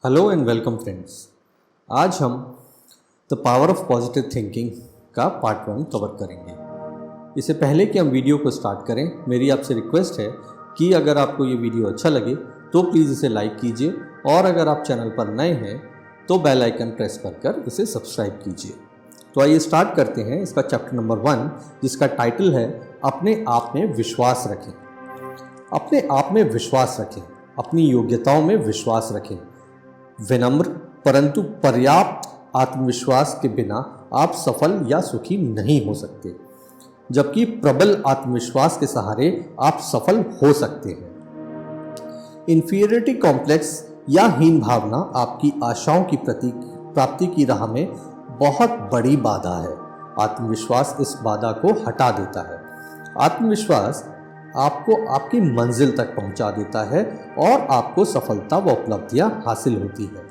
Hello and welcome friends. आज हम the power of positive thinking का पार्ट 1 कवर करेंगे। इससे पहले कि हम वीडियो को स्टार्ट करें, मेरी आपसे रिक्वेस्ट है कि अगर आपको ये वीडियो अच्छा लगे तो प्लीज़ इसे लाइक कीजिए और अगर आप चैनल पर नए हैं तो बेल आइकन प्रेस कर इसे सब्सक्राइब कीजिए। तो आइए स्टार्ट करते हैं इसका चैप्टर नंबर 1, जिसका टाइटल है अपने आप में विश्वास रखें। अपने आप में विश्वास रखें, अपनी योग्यताओं में विश्वास रखें। विनम्र परंतु पर्याप्त आत्मविश्वास के बिना आप सफल या सुखी नहीं हो सकते, जबकि प्रबल आत्मविश्वास के सहारे आप सफल हो सकते हैं। इंफीरियरिटी कॉम्प्लेक्स या हीन भावना आपकी आशाओं की प्राप्ति की राह में बहुत बड़ी बाधा है। आत्मविश्वास इस बाधा को हटा देता है। आत्मविश्वास आपको आपकी मंजिल तक पहुंचा देता है और आपको सफलता व उपलब्धियां हासिल होती है।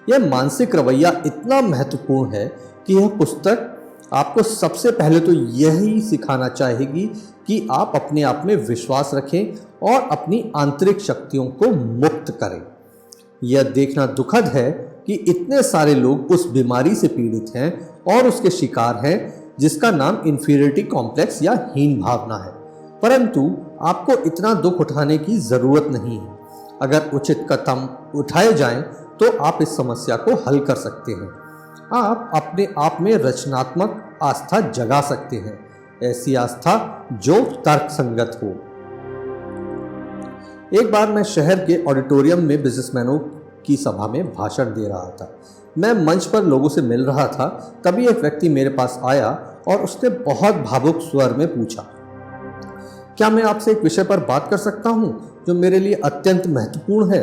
यह मानसिक रवैया इतना महत्वपूर्ण है कि यह पुस्तक आपको सबसे पहले तो यही सिखाना चाहेगी कि आप अपने आप में विश्वास रखें और अपनी आंतरिक शक्तियों को मुक्त करें। यह देखना दुखद है कि इतने सारे लोग उस बीमारी से पीड़ित हैं और उसके शिकार हैं जिसका नाम इंफीरियरिटी कॉम्प्लेक्स या हीन भावना है। परंतु आपको इतना दुख उठाने की ज़रूरत नहीं है। अगर उचित कदम उठाए जाएं तो आप इस समस्या को हल कर सकते हैं। आप अपने आप में रचनात्मक आस्था जगा सकते हैं, ऐसी आस्था जो तर्कसंगत हो। एक बार मैं शहर के ऑडिटोरियम में बिजनेसमैनों की सभा में भाषण दे रहा था। मैं मंच पर लोगों से मिल रहा था, तभी एक व्यक्ति मेरे पास आया और उसने बहुत भावुक स्वर में पूछा, क्या मैं आपसे एक विषय पर बात कर सकता हूं जो मेरे लिए अत्यंत महत्वपूर्ण है।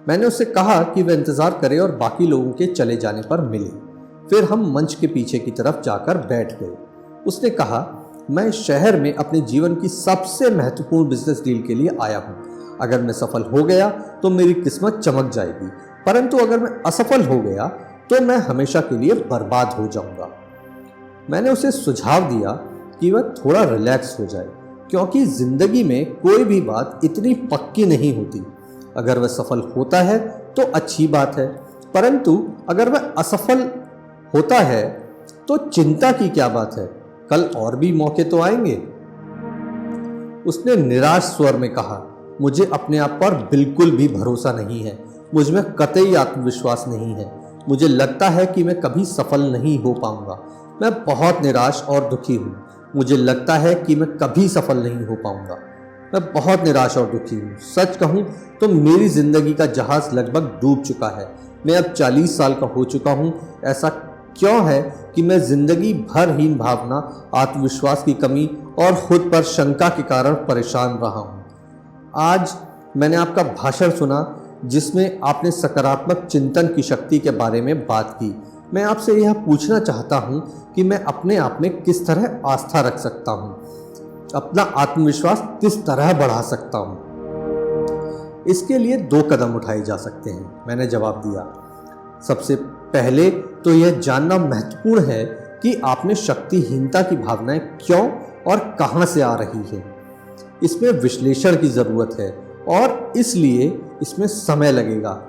मैंने उससे कहा कि वह इंतज़ार करे और बाकी लोगों के चले जाने पर मिले। फिर हम मंच के पीछे की तरफ जाकर बैठ गए। उसने कहा, मैं शहर में अपने जीवन की सबसे महत्वपूर्ण बिजनेस डील के लिए आया हूं। अगर मैं सफल हो गया तो मेरी किस्मत चमक जाएगी, परंतु अगर मैं असफल हो गया तो मैं हमेशा के लिए बर्बाद हो जाऊंगा। मैंने उसे सुझाव दिया कि वह थोड़ा रिलैक्स हो जाए, क्योंकि जिंदगी में कोई भी बात इतनी पक्की नहीं होती। अगर वह सफल होता है तो अच्छी बात है, परंतु अगर वह असफल होता है तो चिंता की क्या बात है, कल और भी मौके तो आएंगे। उसने निराश स्वर में कहा, मुझे अपने आप पर बिल्कुल भी भरोसा नहीं है। मुझ में कतई आत्मविश्वास नहीं है। मुझे लगता है कि मैं कभी सफल नहीं हो पाऊंगा। मैं बहुत निराश और दुखी हूँ। मुझे लगता है कि मैं कभी सफल नहीं हो पाऊंगा। मैं बहुत निराश और दुखी हूँ। सच कहूँ तो मेरी जिंदगी का जहाज लगभग डूब चुका है। मैं अब 40 साल का हो चुका हूँ। ऐसा क्यों है कि मैं जिंदगी भर हीन भावना, आत्मविश्वास की कमी और खुद पर शंका के कारण परेशान रहा हूँ। आज मैंने आपका भाषण सुना जिसमें आपने सकारात्मक चिंतन की शक्ति के बारे में बात की। मैं आपसे यह पूछना चाहता हूं कि मैं अपने आप में किस तरह आस्था रख सकता हूं, अपना आत्मविश्वास किस तरह बढ़ा सकता हूं। इसके लिए 2 कदम उठाए जा सकते हैं, मैंने जवाब दिया। सबसे पहले तो यह जानना महत्वपूर्ण है कि आप में शक्तिहीनता की भावनाएं क्यों और कहां से आ रही है। इसमें विश्लेषण की ज़रूरत है और इसलिए इसमें समय लगेगा।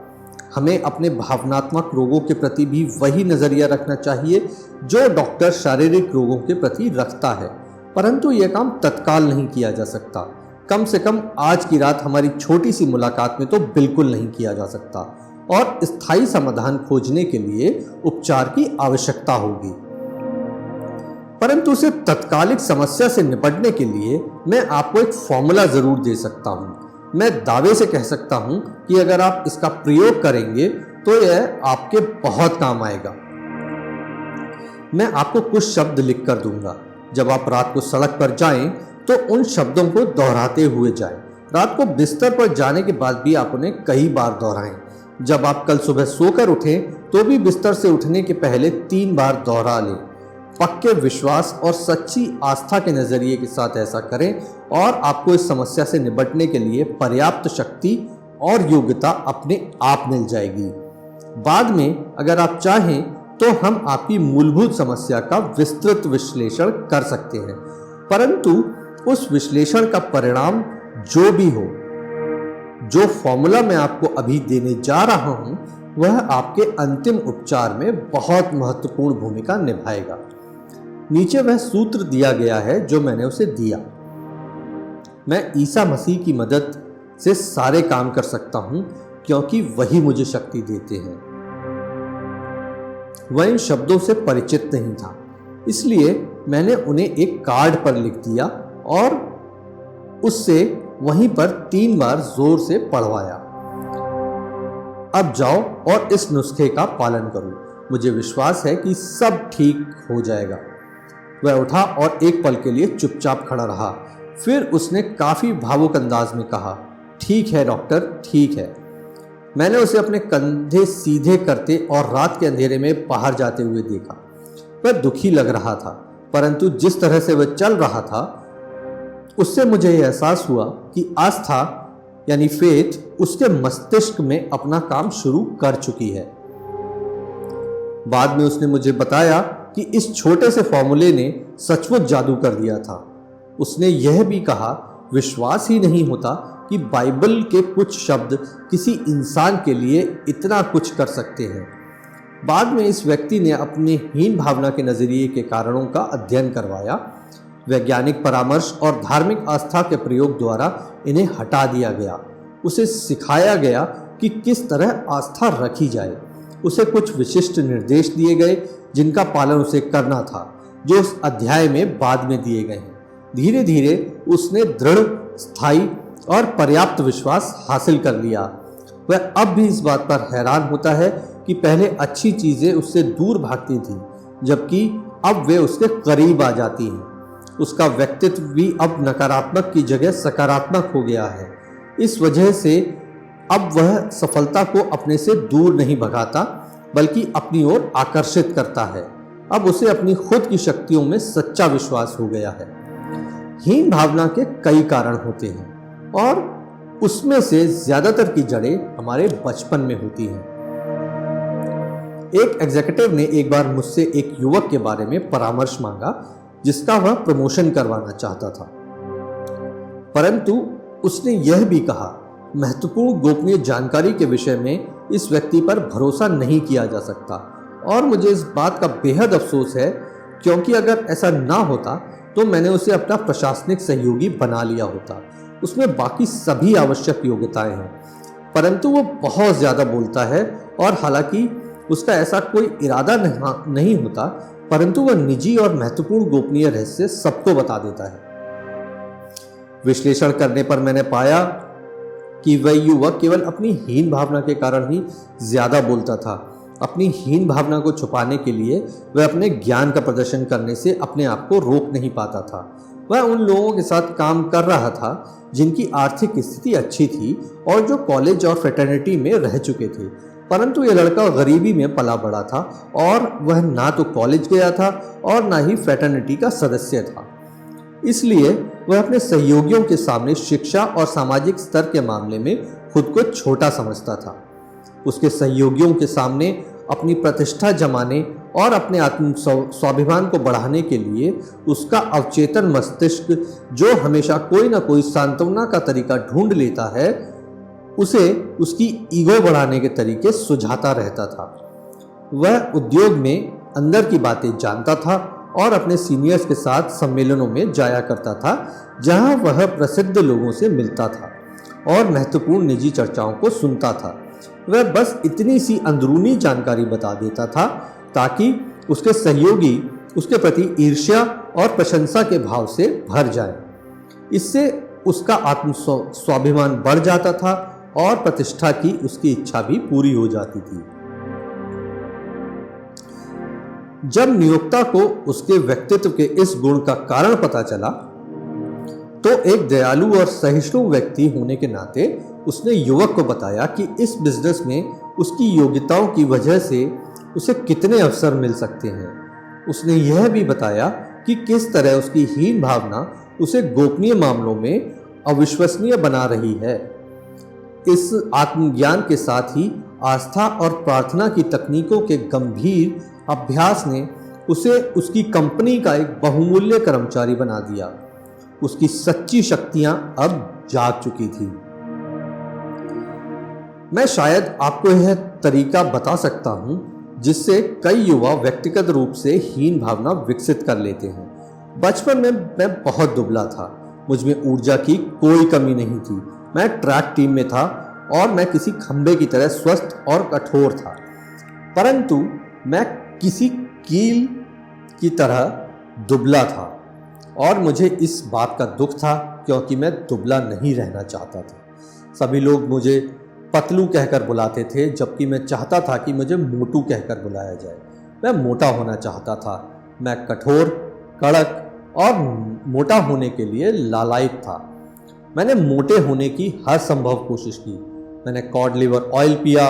हमें अपने भावनात्मक रोगों के प्रति भी वही नज़रिया रखना चाहिए जो डॉक्टर शारीरिक रोगों के प्रति रखता है, परंतु यह काम तत्काल नहीं किया जा सकता। कम से कम आज की रात हमारी छोटी सी मुलाकात में तो बिल्कुल नहीं किया जा सकता और स्थायी समाधान खोजने के लिए उपचार की आवश्यकता होगी। परंतु उसे तत्कालिक समस्या से निपटने के लिए मैं आपको एक फॉर्मूला ज़रूर दे सकता हूँ। मैं दावे से कह सकता हूं कि अगर आप इसका प्रयोग करेंगे तो यह आपके बहुत काम आएगा। मैं आपको कुछ शब्द लिख कर दूंगा। जब आप रात को सड़क पर जाएं तो उन शब्दों को दोहराते हुए जाएं। रात को बिस्तर पर जाने के बाद भी आप उन्हें कई बार दोहराएं। जब आप कल सुबह सोकर उठें तो भी बिस्तर से उठने के पहले 3 बार दोहरा लें। पक्के विश्वास और सच्ची आस्था के नज़रिए के साथ ऐसा करें और आपको इस समस्या से निपटने के लिए पर्याप्त शक्ति और योग्यता अपने आप मिल जाएगी। बाद में अगर आप चाहें तो हम आपकी मूलभूत समस्या का विस्तृत विश्लेषण कर सकते हैं, परंतु उस विश्लेषण का परिणाम जो भी हो, जो फॉर्मूला मैं आपको अभी देने जा रहा हूं वह आपके अंतिम उपचार में बहुत महत्वपूर्ण भूमिका निभाएगा। नीचे वह सूत्र दिया गया है जो मैंने उसे दिया। मैं ईसा मसीह की मदद से सारे काम कर सकता हूं क्योंकि वही मुझे शक्ति देते हैं। वह इन शब्दों से परिचित नहीं था, इसलिए मैंने उन्हें एक कार्ड पर लिख दिया और उससे वहीं पर 3 बार जोर से पढ़वाया। अब जाओ और इस नुस्खे का पालन करो, मुझे विश्वास है कि सब ठीक हो जाएगा। वह उठा और एक पल के लिए चुपचाप खड़ा रहा। फिर उसने काफी भावुक अंदाज में कहा, ठीक है डॉक्टर, ठीक है। मैंने उसे अपने कंधे सीधे करते और रात के अंधेरे में बाहर जाते हुए देखा। वह दुखी लग रहा था, परंतु जिस तरह से वह चल रहा था उससे मुझे यह एहसास हुआ कि आस्था यानी फेथ उसके मस्तिष्क में अपना काम शुरू कर चुकी है। बाद में उसने मुझे बताया कि इस छोटे से फॉर्मूले ने सचमुच जादू कर दिया था। उसने यह भी कहा, विश्वास ही नहीं होता कि बाइबल के कुछ शब्द किसी इंसान के लिए इतना कुछ कर सकते हैं। बाद में इस व्यक्ति ने अपनी हीन भावना के नजरिए के कारणों का अध्ययन करवाया। वैज्ञानिक परामर्श और धार्मिक आस्था के प्रयोग द्वारा इन्हें हटा दिया गया। उसे सिखाया गया कि किस तरह आस्था रखी जाए। उसे कुछ विशिष्ट निर्देश दिए गए जिनका पालन उसे करना था, जो उस अध्याय में बाद में दिए गए हैं। धीरे धीरे उसने दृढ़, स्थायी और पर्याप्त विश्वास हासिल कर लिया। वह अब भी इस बात पर हैरान होता है कि पहले अच्छी चीजें उससे दूर भागती थीं, जबकि अब वे उसके करीब आ जाती हैं। उसका व्यक्तित्व भी अब नकारात्मक की जगह सकारात्मक हो गया है। इस वजह से अब वह सफलता को अपने से दूर नहीं भगाता, बल्कि अपनी ओर आकर्षित करता है। अब उसे अपनी खुद की शक्तियों में सच्चा विश्वास हो गया है। हीन भावना के कई कारण होते हैं और उसमें से ज्यादातर की जड़ें हमारे बचपन में होती हैं। एक एग्जीक्यूटिव ने एक बार मुझसे एक युवक के बारे में परामर्श मांगा जिसका वह प्रमोशन करवाना चाहता था, परंतु उसने यह भी कहा, महत्वपूर्ण गोपनीय जानकारी के विषय में इस व्यक्ति पर भरोसा नहीं किया जा सकता। और मुझे इस बात का बेहद अफसोस है, क्योंकि अगर ऐसा ना होता तो मैंने उसे अपना प्रशासनिक सहयोगी बना लिया होता। उसमें बाकी सभी आवश्यक योग्यताएं हैं, परंतु वो बहुत ज़्यादा बोलता है और हालांकि उसका ऐसा कोई इरादा नहीं होता, परंतु वह निजी और महत्वपूर्ण गोपनीय रहस्य सबको बता देता है। विश्लेषण करने पर मैंने पाया कि वह युवक केवल अपनी हीन भावना के कारण ही ज्यादा बोलता था। अपनी हीन भावना को छुपाने के लिए वह अपने ज्ञान का प्रदर्शन करने से अपने आप को रोक नहीं पाता था। वह उन लोगों के साथ काम कर रहा था जिनकी आर्थिक स्थिति अच्छी थी और जो कॉलेज और फ्रेटर्निटी में रह चुके थे, परंतु यह लड़का गरीबी में पला बड़ा था और वह ना तो कॉलेज गया था और ना ही फ्रेटर्निटी का सदस्य था। इसलिए वह अपने सहयोगियों के सामने शिक्षा और सामाजिक स्तर के मामले में खुद को छोटा समझता था। उसके सहयोगियों के सामने अपनी प्रतिष्ठा जमाने और अपने आत्म स्वाभिमान को बढ़ाने के लिए उसका अवचेतन मस्तिष्क, जो हमेशा कोई ना कोई सांत्वना का तरीका ढूंढ लेता है, उसे उसकी ईगो बढ़ाने के तरीके सुझाता रहता था। वह उद्योग में अंदर की बातें जानता था और अपने सीनियर्स के साथ सम्मेलनों में जाया करता था, जहां वह प्रसिद्ध लोगों से मिलता था और महत्वपूर्ण निजी चर्चाओं को सुनता था। वह बस इतनी सी अंदरूनी जानकारी बता देता था ताकि उसके सहयोगी उसके प्रति ईर्ष्या और प्रशंसा के भाव से भर जाएं। इससे उसका आत्म स्वाभिमान बढ़ जाता था और प्रतिष्ठा की उसकी इच्छा भी पूरी हो जाती थी। जब नियोक्ता को उसके व्यक्तित्व के इस गुण का कारण पता चला, तो एक दयालु और सहिष्णु व्यक्ति होने के नाते उसने युवक को बताया कि इस बिजनेस में उसकी योग्यताओं की वजह से उसे कितने अवसर मिल सकते हैं। उसने यह भी बताया कि किस तरह उसकी हीन भावना उसे गोपनीय मामलों में अविश्वसनीय बना रही है। इस आत्मज्ञान के साथ ही आस्था और प्रार्थना की तकनीकों के गंभीर अभ्यास ने उसे उसकी कंपनी का एक बहुमूल्य कर्मचारी बना दिया। उसकी सच्ची शक्तियां अब जाग चुकी थी। मैं शायद आपको यह तरीका बता सकता हूँ जिससे कई युवा व्यक्तिगत रूप से हीन भावना विकसित कर लेते हैं। बचपन में मैं बहुत दुबला था, मुझ में ऊर्जा की कोई कमी नहीं थी। मैं ट्रैक टीम में था और मैं किसी खंबे की तरह स्वस्थ और कठोर था, परंतु मैं किसी कील की तरह दुबला था और मुझे इस बात का दुख था क्योंकि मैं दुबला नहीं रहना चाहता था। सभी लोग मुझे पतलू कहकर बुलाते थे, जबकि मैं चाहता था कि मुझे मोटू कहकर बुलाया जाए। मैं मोटा होना चाहता था। मैं कठोर, कड़क और मोटा होने के लिए लालायित था। मैंने मोटे होने की हर संभव कोशिश की। मैंने कॉड लिवर ऑयल पिया,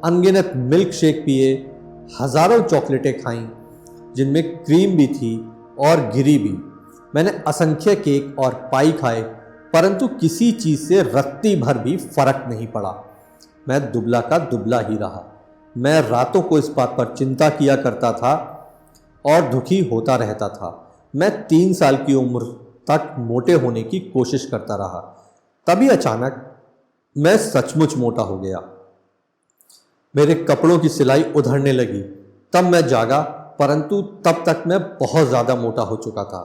अनगिनत मिल्क शेक पिए, हजारों चॉकलेटें खाईं जिनमें क्रीम भी थी और गिरी भी। मैंने असंख्य केक और पाई खाए, परंतु किसी चीज़ से रत्ती भर भी फर्क नहीं पड़ा। मैं दुबला का दुबला ही रहा। मैं रातों को इस बात पर चिंता किया करता था और दुखी होता रहता था। मैं 3 साल की उम्र तक मोटे होने की कोशिश करता रहा। तभी अचानक मैं सचमुच मोटा हो गया। मेरे कपड़ों की सिलाई उधड़ने लगी। तब मैं जागा, परंतु तब तक मैं बहुत ज़्यादा मोटा हो चुका था।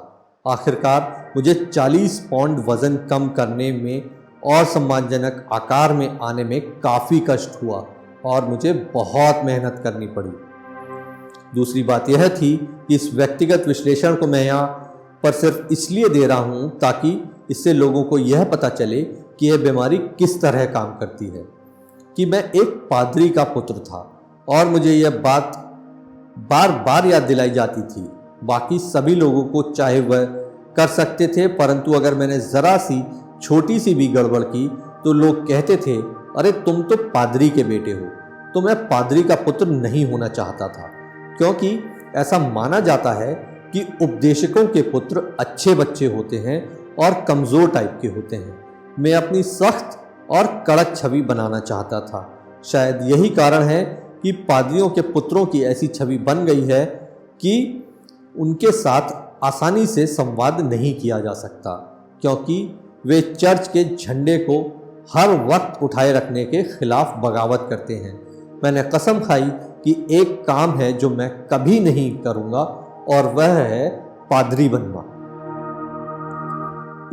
आखिरकार मुझे 40 पाउंड वज़न कम करने में और सम्मानजनक आकार में आने में काफ़ी कष्ट हुआ और मुझे बहुत मेहनत करनी पड़ी। दूसरी बात यह थी कि इस व्यक्तिगत विश्लेषण को मैं यहाँ पर सिर्फ इसलिए दे रहा हूँ ताकि इससे लोगों को यह पता चले कि यह बीमारी किस तरह काम करती है। कि मैं एक पादरी का पुत्र था और मुझे यह बात बार बार याद दिलाई जाती थी। बाकी सभी लोगों को चाहे वह कर सकते थे, परंतु अगर मैंने ज़रा सी छोटी सी भी गड़बड़ की तो लोग कहते थे, अरे तुम तो पादरी के बेटे हो। तो मैं पादरी का पुत्र नहीं होना चाहता था, क्योंकि ऐसा माना जाता है कि उपदेशकों के पुत्र अच्छे बच्चे होते हैं और कमज़ोर टाइप के होते हैं। मैं अपनी सख्त और कड़क छवि बनाना चाहता था। शायद यही कारण है कि पादरियों के पुत्रों की ऐसी छवि बन गई है कि उनके साथ आसानी से संवाद नहीं किया जा सकता, क्योंकि वे चर्च के झंडे को हर वक्त उठाए रखने के खिलाफ बगावत करते हैं। मैंने कसम खाई कि एक काम है जो मैं कभी नहीं करूंगा और वह है पादरी बनना।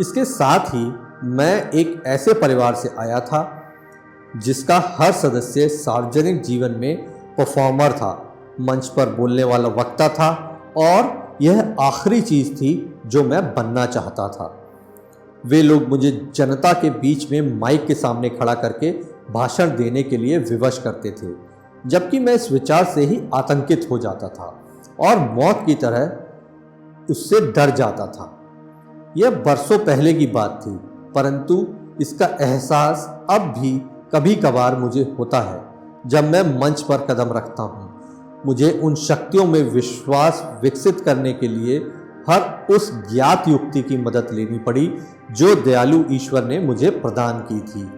इसके साथ ही मैं एक ऐसे परिवार से आया था जिसका हर सदस्य सार्वजनिक जीवन में परफॉर्मर था, मंच पर बोलने वाला वक्ता था और यह आखिरी चीज़ थी जो मैं बनना चाहता था। वे लोग मुझे जनता के बीच में माइक के सामने खड़ा करके भाषण देने के लिए विवश करते थे, जबकि मैं इस विचार से ही आतंकित हो जाता था और मौत की तरह उससे डर जाता था। यह बरसों पहले की बात थी, परंतु इसका एहसास अब भी कभी कभार मुझे होता है जब मैं मंच पर कदम रखता हूँ। मुझे उन शक्तियों में विश्वास विकसित करने के लिए हर उस ज्ञात युक्ति की मदद लेनी पड़ी जो दयालु ईश्वर ने मुझे प्रदान की थी।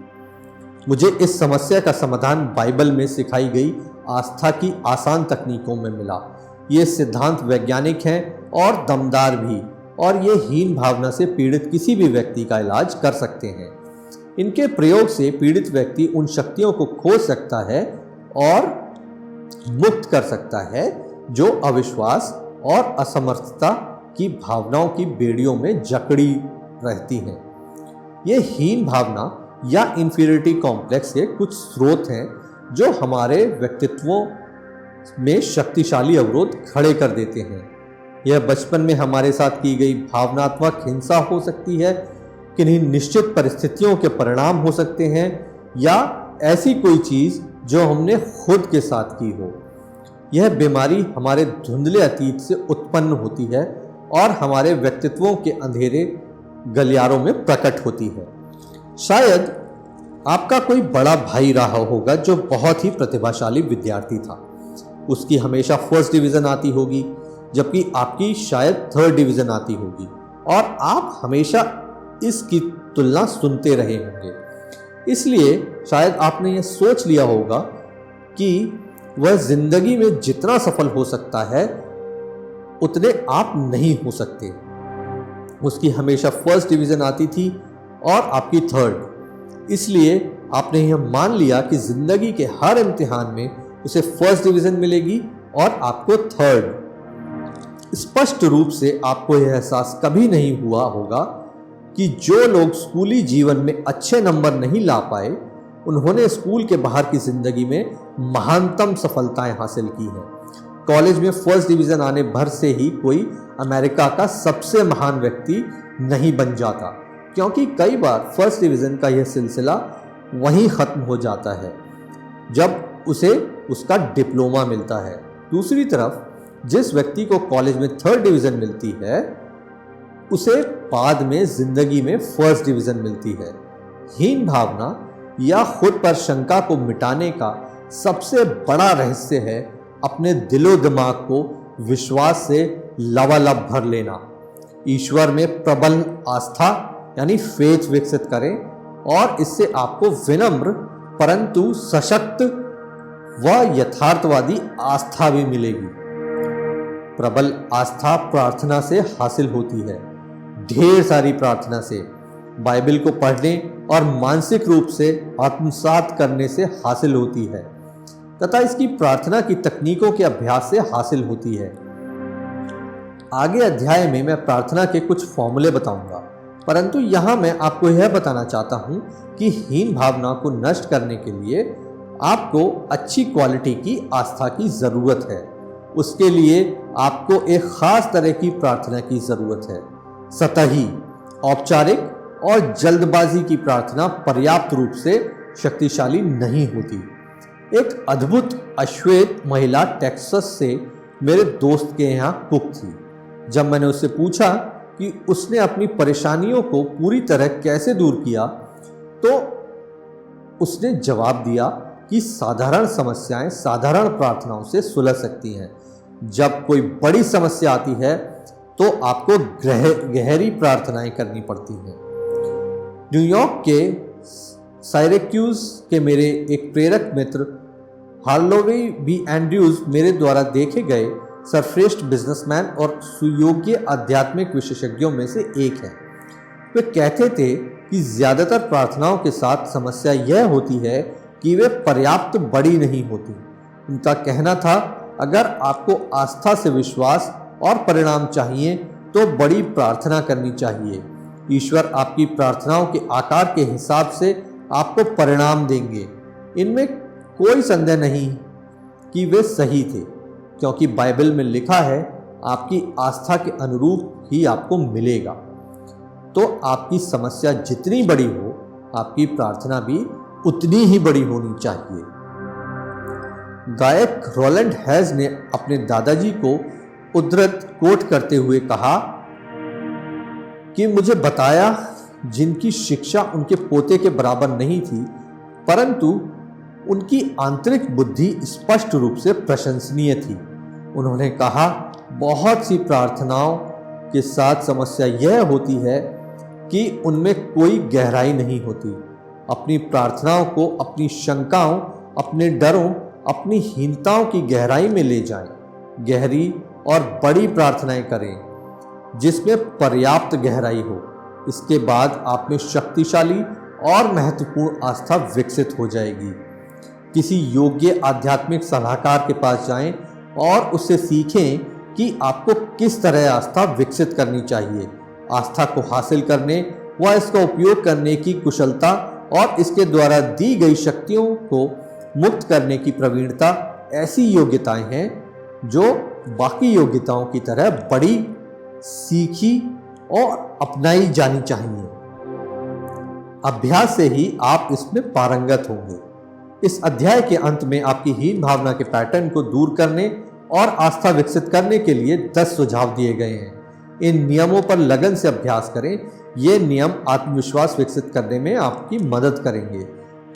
मुझे इस समस्या का समाधान बाइबल में सिखाई गई आस्था की आसान तकनीकों में मिला। ये सिद्धांत वैज्ञानिक हैं और दमदार भी, और ये हीन भावना से पीड़ित किसी भी व्यक्ति का इलाज कर सकते हैं। इनके प्रयोग से पीड़ित व्यक्ति उन शक्तियों को खोज सकता है और मुक्त कर सकता है जो अविश्वास और असमर्थता की भावनाओं की बेड़ियों में जकड़ी रहती हैं। ये हीन भावना या इंफीरियरिटी कॉम्प्लेक्स के कुछ स्रोत हैं जो हमारे व्यक्तित्वों में शक्तिशाली अवरोध खड़े कर देते हैं। यह बचपन में हमारे साथ की गई भावनात्मक हिंसा हो सकती है, किन्हीं निश्चित परिस्थितियों के परिणाम हो सकते हैं, या ऐसी कोई चीज़ जो हमने खुद के साथ की हो। यह बीमारी हमारे धुंधले अतीत से उत्पन्न होती है और हमारे व्यक्तित्वों के अंधेरे गलियारों में प्रकट होती है। शायद आपका कोई बड़ा भाई रहा होगा जो बहुत ही प्रतिभाशाली विद्यार्थी था। उसकी हमेशा फर्स्ट डिवीज़न आती होगी, जबकि आपकी शायद थर्ड डिवीज़न आती होगी, और आप हमेशा इसकी तुलना सुनते रहे होंगे। इसलिए शायद आपने यह सोच लिया होगा कि वह जिंदगी में जितना सफल हो सकता है उतने आप नहीं हो सकते। उसकी हमेशा फर्स्ट डिवीज़न आती थी और आपकी थर्ड। इसलिए आपने यह मान लिया कि जिंदगी के हर इम्तिहान में उसे फर्स्ट डिवीजन मिलेगी और आपको थर्ड। स्पष्ट रूप से आपको यह एहसास कभी नहीं हुआ होगा कि जो लोग स्कूली जीवन में अच्छे नंबर नहीं ला पाए, उन्होंने स्कूल के बाहर की जिंदगी में महानतम सफलताएं हासिल की हैं। कॉलेज में फर्स्ट डिवीजन आने भर से ही कोई अमेरिका का सबसे महान व्यक्ति नहीं बन जाता, क्योंकि कई बार फर्स्ट डिवीजन का यह सिलसिला वहीं ख़त्म हो जाता है जब उसे उसका डिप्लोमा मिलता है। दूसरी तरफ जिस व्यक्ति को कॉलेज में थर्ड डिवीज़न मिलती है, उसे बाद में ज़िंदगी में फर्स्ट डिवीज़न मिलती है। हीन भावना या खुद पर शंका को मिटाने का सबसे बड़ा रहस्य है अपने दिलो दिमाग को विश्वास से लबालब भर लेना। ईश्वर में प्रबल आस्था यानी फेथ विकसित करें और इससे आपको विनम्र परंतु सशक्त व यथार्थवादी आस्था भी मिलेगी। प्रबल आस्था प्रार्थना से हासिल होती है, ढेर सारी प्रार्थना से, बाइबल को पढ़ने और मानसिक रूप से आत्मसात करने से हासिल होती है तथा इसकी प्रार्थना की तकनीकों के अभ्यास से हासिल होती है। आगे अध्याय में मैं प्रार्थना के कुछ फॉर्मूले बताऊंगा, परंतु यहाँ मैं आपको यह बताना चाहता हूँ कि हीन भावना को नष्ट करने के लिए आपको अच्छी क्वालिटी की आस्था की ज़रूरत है। उसके लिए आपको एक ख़ास तरह की प्रार्थना की ज़रूरत है। सतही, औपचारिक और जल्दबाजी की प्रार्थना पर्याप्त रूप से शक्तिशाली नहीं होती। एक अद्भुत अश्वेत महिला टेक्सास से मेरे दोस्त के यहाँ कुक थी। जब मैंने उससे पूछा कि उसने अपनी परेशानियों को पूरी तरह कैसे दूर किया, तो उसने जवाब दिया कि साधारण समस्याएं साधारण प्रार्थनाओं से सुलझ सकती हैं। जब कोई बड़ी समस्या आती है तो आपको गहरी प्रार्थनाएं करनी पड़ती हैं। न्यूयॉर्क के साइरेक्यूज के मेरे एक प्रेरक मित्र हार्लोवे बी एंड्रयूज मेरे द्वारा देखे गए सर्वश्रेष्ठ बिजनेसमैन और सुयोग्य आध्यात्मिक विशेषज्ञों में से एक हैं। वे कहते थे कि ज़्यादातर प्रार्थनाओं के साथ समस्या यह होती है कि वे पर्याप्त बड़ी नहीं होती। उनका कहना था, अगर आपको आस्था से विश्वास और परिणाम चाहिए तो बड़ी प्रार्थना करनी चाहिए। ईश्वर आपकी प्रार्थनाओं के आकार के हिसाब से आपको परिणाम देंगे। इनमें कोई संदेह नहीं कि वे सही थे, क्योंकि बाइबल में लिखा है आपकी आस्था के अनुरूप ही आपको मिलेगा। तो आपकी समस्या जितनी बड़ी हो, आपकी प्रार्थना भी उतनी ही बड़ी होनी चाहिए। गायक रोलैंड हैज ने अपने दादाजी को उद्धृत कोट करते हुए कहा कि मुझे बताया जिनकी शिक्षा उनके पोते के बराबर नहीं थी, परंतु उनकी आंतरिक बुद्धि स्पष्ट रूप से प्रशंसनीय थी। उन्होंने कहा, बहुत सी प्रार्थनाओं के साथ समस्या यह होती है कि उनमें कोई गहराई नहीं होती। अपनी प्रार्थनाओं को अपनी शंकाओं, अपने डरों, अपनी हीनताओं की गहराई में ले जाएं। गहरी और बड़ी प्रार्थनाएं करें जिसमें पर्याप्त गहराई हो। इसके बाद आप में शक्तिशाली और महत्वपूर्ण आस्था विकसित हो जाएगी। किसी योग्य आध्यात्मिक सलाहकार के पास जाएं और उससे सीखें कि आपको किस तरह आस्था विकसित करनी चाहिए। आस्था को हासिल करने व इसका उपयोग करने की कुशलता और इसके द्वारा दी गई शक्तियों को मुक्त करने की प्रवीणता ऐसी योग्यताएं हैं जो बाकी योग्यताओं की तरह बड़ी, सीखी और अपनाई जानी चाहिए। अभ्यास से ही आप इसमें पारंगत होंगे। इस अध्याय के अंत में आपकी हीन भावना के पैटर्न को दूर करने और आस्था विकसित करने के लिए 10 सुझाव दिए गए हैं। इन नियमों पर लगन से अभ्यास करें। ये नियम आत्मविश्वास विकसित करने में आपकी मदद करेंगे,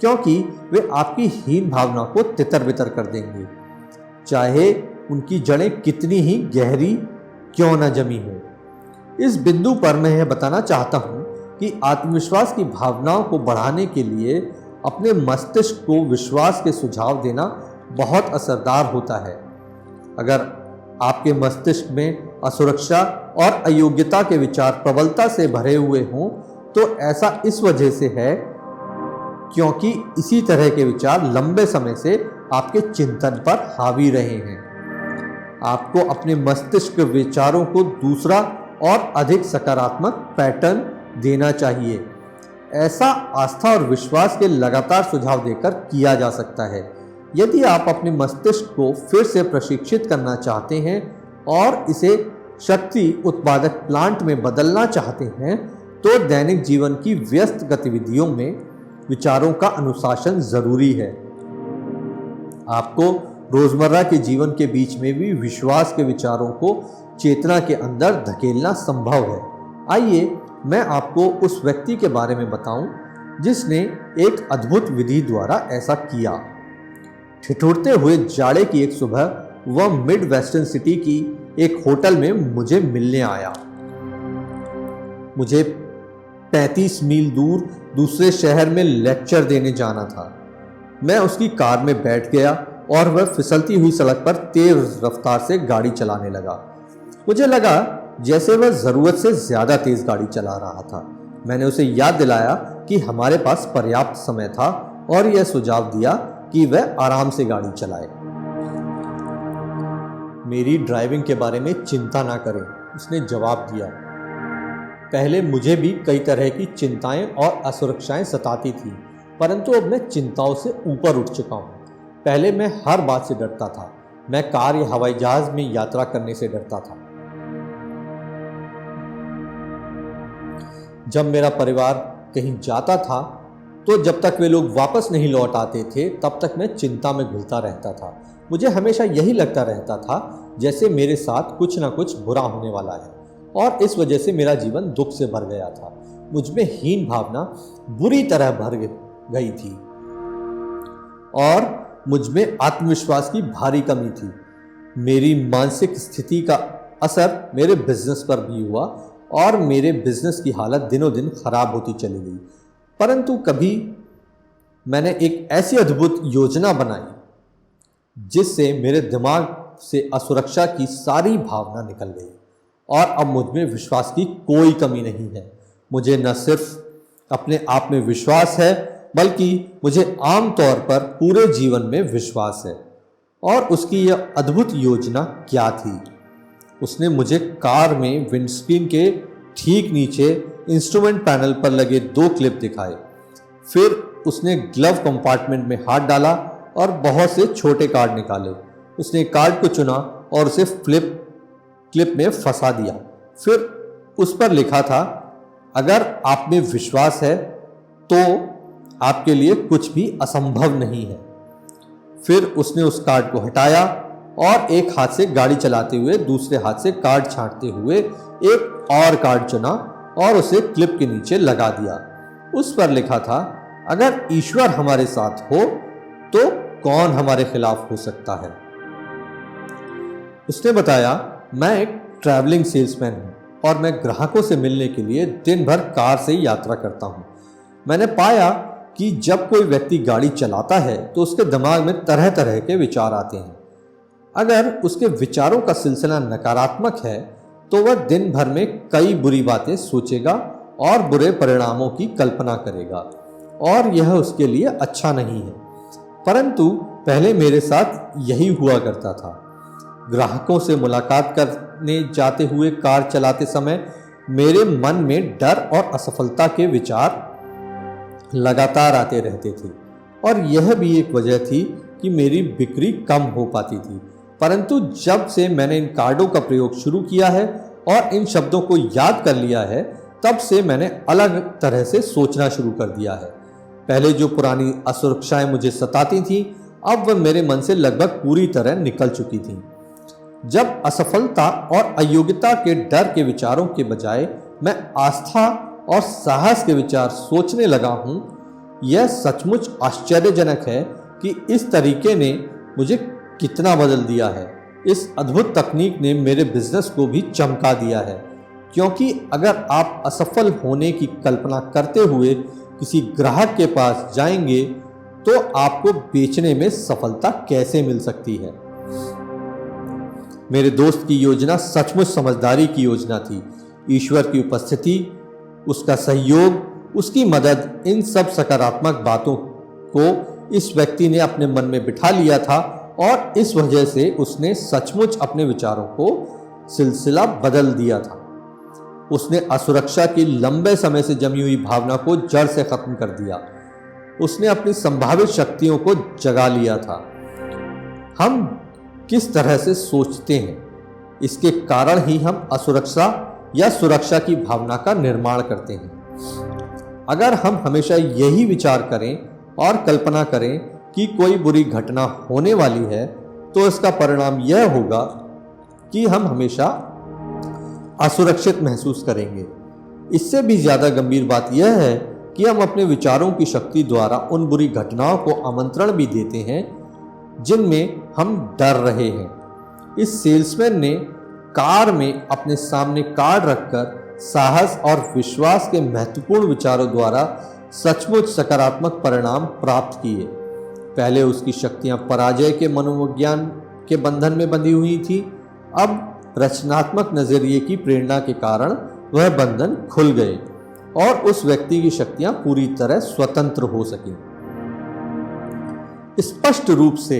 क्योंकि वे आपकी हीन भावना को तितर बितर कर देंगे, चाहे उनकी जड़ें कितनी ही गहरी क्यों न जमी हो। इस बिंदु पर मैं यह बताना चाहता हूँ कि आत्मविश्वास की भावनाओं को बढ़ाने के लिए अपने मस्तिष्क को विश्वास के सुझाव देना बहुत असरदार होता है। अगर आपके मस्तिष्क में असुरक्षा और अयोग्यता के विचार प्रबलता से भरे हुए हों, तो ऐसा इस वजह से है क्योंकि इसी तरह के विचार लंबे समय से आपके चिंतन पर हावी रहे हैं। आपको अपने मस्तिष्क के विचारों को दूसरा और अधिक सकारात्मक पैटर्न देना चाहिए। ऐसा आस्था और विश्वास के लगातार सुझाव देकर किया जा सकता है। यदि आप अपने मस्तिष्क को फिर से प्रशिक्षित करना चाहते हैं और इसे शक्ति उत्पादक प्लांट में बदलना चाहते हैं, तो दैनिक जीवन की व्यस्त गतिविधियों में विचारों का अनुशासन जरूरी है। आपको रोजमर्रा के जीवन के बीच में भी विश्वास के विचारों को चेतना के अंदर धकेलना संभव है। आइए मैं आपको उस व्यक्ति के बारे में बताऊं जिसने एक अद्भुत विधि द्वारा ऐसा किया। ठिठुरते हुए जाड़े की एक सुबह वह मिड वेस्टर्न सिटी की एक होटल में मुझे मिलने आया। मुझे 35 मील दूर दूसरे शहर में लेक्चर देने जाना था। मैं उसकी कार में बैठ गया और वह फिसलती हुई सड़क पर तेज रफ्तार से गाड़ी चलाने लगा। मुझे लगा जैसे वह ज़रूरत से ज़्यादा तेज गाड़ी चला रहा था। मैंने उसे याद दिलाया कि हमारे पास पर्याप्त समय था और यह सुझाव दिया कि वह आराम से गाड़ी चलाए। मेरी ड्राइविंग के बारे में चिंता ना करें, उसने जवाब दिया। पहले मुझे भी कई तरह की चिंताएं और असुरक्षाएं सताती थी, परंतु अब मैं चिंताओं से ऊपर उठ चुका हूँ। पहले मैं हर बात से डरता था। मैं कार या हवाई जहाज में यात्रा करने से डरता था। जब मेरा परिवार कहीं जाता था तो जब तक वे लोग वापस नहीं लौट आते थे तब तक मैं चिंता में घुलता रहता था। मुझे हमेशा यही लगता रहता था जैसे मेरे साथ कुछ ना कुछ बुरा होने वाला है और इस वजह से मेरा जीवन दुख से भर गया था। मुझ में हीन भावना बुरी तरह भर गई थी और मुझ में आत्मविश्वास की भारी कमी थी। मेरी मानसिक स्थिति का असर मेरे बिजनेस पर भी हुआ और मेरे बिजनेस की हालत दिनों दिन खराब होती चली गई। परंतु कभी मैंने एक ऐसी अद्भुत योजना बनाई जिससे मेरे दिमाग से असुरक्षा की सारी भावना निकल गई और अब मुझ में विश्वास की कोई कमी नहीं है। मुझे न सिर्फ अपने आप में विश्वास है बल्कि मुझे आम तौर पर पूरे जीवन में विश्वास है। और उसकी यह अद्भुत योजना क्या थी? उसने मुझे कार में विंडस्क्रीन के ठीक नीचे इंस्ट्रूमेंट पैनल पर लगे 2 क्लिप दिखाए। फिर उसने ग्लव कंपार्टमेंट में हाथ डाला और बहुत से छोटे कार्ड निकाले। उसने कार्ड को चुना और उसे क्लिप में फंसा दिया। फिर उस पर लिखा था, अगर आप में विश्वास है तो आपके लिए कुछ भी असंभव नहीं है। फिर उसने उस कार्ड को हटाया और एक हाथ से गाड़ी चलाते हुए दूसरे हाथ से कार्ड छांटते हुए एक और कार्ड चुना और उसे क्लिप के नीचे लगा दिया। उस पर लिखा था, अगर ईश्वर हमारे साथ हो तो कौन हमारे खिलाफ हो सकता है। उसने बताया, मैं एक ट्रैवलिंग सेल्समैन हूं और मैं ग्राहकों से मिलने के लिए दिन भर कार से यात्रा करता हूं। मैंने पाया कि जब कोई व्यक्ति गाड़ी चलाता है तो उसके दिमाग में तरह तरह के विचार आते हैं। अगर उसके विचारों का सिलसिला नकारात्मक है तो वह दिन भर में कई बुरी बातें सोचेगा और बुरे परिणामों की कल्पना करेगा और यह उसके लिए अच्छा नहीं है। परंतु पहले मेरे साथ यही हुआ करता था। ग्राहकों से मुलाकात करने जाते हुए कार चलाते समय मेरे मन में डर और असफलता के विचार लगातार आते रहते थे और यह भी एक वजह थी कि मेरी बिक्री कम हो पाती थी। परंतु जब से मैंने इन कार्डों का प्रयोग शुरू किया है और इन शब्दों को याद कर लिया है, तब से मैंने अलग तरह से सोचना शुरू कर दिया है। पहले जो पुरानी असुरक्षाएं मुझे सताती थीं, अब वह मेरे मन से लगभग पूरी तरह निकल चुकी थीं। जब असफलता और अयोग्यता के डर के विचारों के बजाय मैं आस्था और साहस के विचार सोचने लगा हूं, यह सचमुच आश्चर्यजनक है कि इस तरीके ने मुझे कितना बदल दिया है। इस अद्भुत तकनीक ने मेरे बिजनेस को भी चमका दिया है, क्योंकि अगर आप असफल होने की कल्पना करते हुए किसी ग्राहक के पास जाएंगे तो आपको बेचने में सफलता कैसे मिल सकती है। मेरे दोस्त की योजना सचमुच समझदारी की योजना थी। ईश्वर की उपस्थिति, उसका सहयोग, उसकी मदद इन सब सकारात्मक बातों को इस व्यक्ति ने अपने मन में बिठा लिया था और इस वजह से उसने सचमुच अपने विचारों को सिलसिला बदल दिया था। उसने असुरक्षा की लंबे समय से जमी हुई भावना को जड़ से खत्म कर दिया। उसने अपनी संभावित शक्तियों को जगा लिया था। हम किस तरह से सोचते हैं, इसके कारण ही हम असुरक्षा या सुरक्षा की भावना का निर्माण करते हैं। अगर हम हमेशा यही विचार करें और कल्पना करें कि कोई बुरी घटना होने वाली है, तो इसका परिणाम यह होगा कि हम हमेशा असुरक्षित महसूस करेंगे। इससे भी ज़्यादा गंभीर बात यह है कि हम अपने विचारों की शक्ति द्वारा उन बुरी घटनाओं को आमंत्रण भी देते हैं जिनमें हम डर रहे हैं। इस सेल्समैन ने कार में अपने सामने कार्ड रखकर साहस और विश्वास के महत्वपूर्ण विचारों द्वारा सचमुच सकारात्मक परिणाम प्राप्त किए। पहले उसकी शक्तियां पराजय के मनोविज्ञान के बंधन में बंधी हुई थी, अब रचनात्मक नजरिए की प्रेरणा के कारण वह बंधन खुल गए और उस व्यक्ति की शक्तियां पूरी तरह स्वतंत्र हो सकी। स्पष्ट रूप से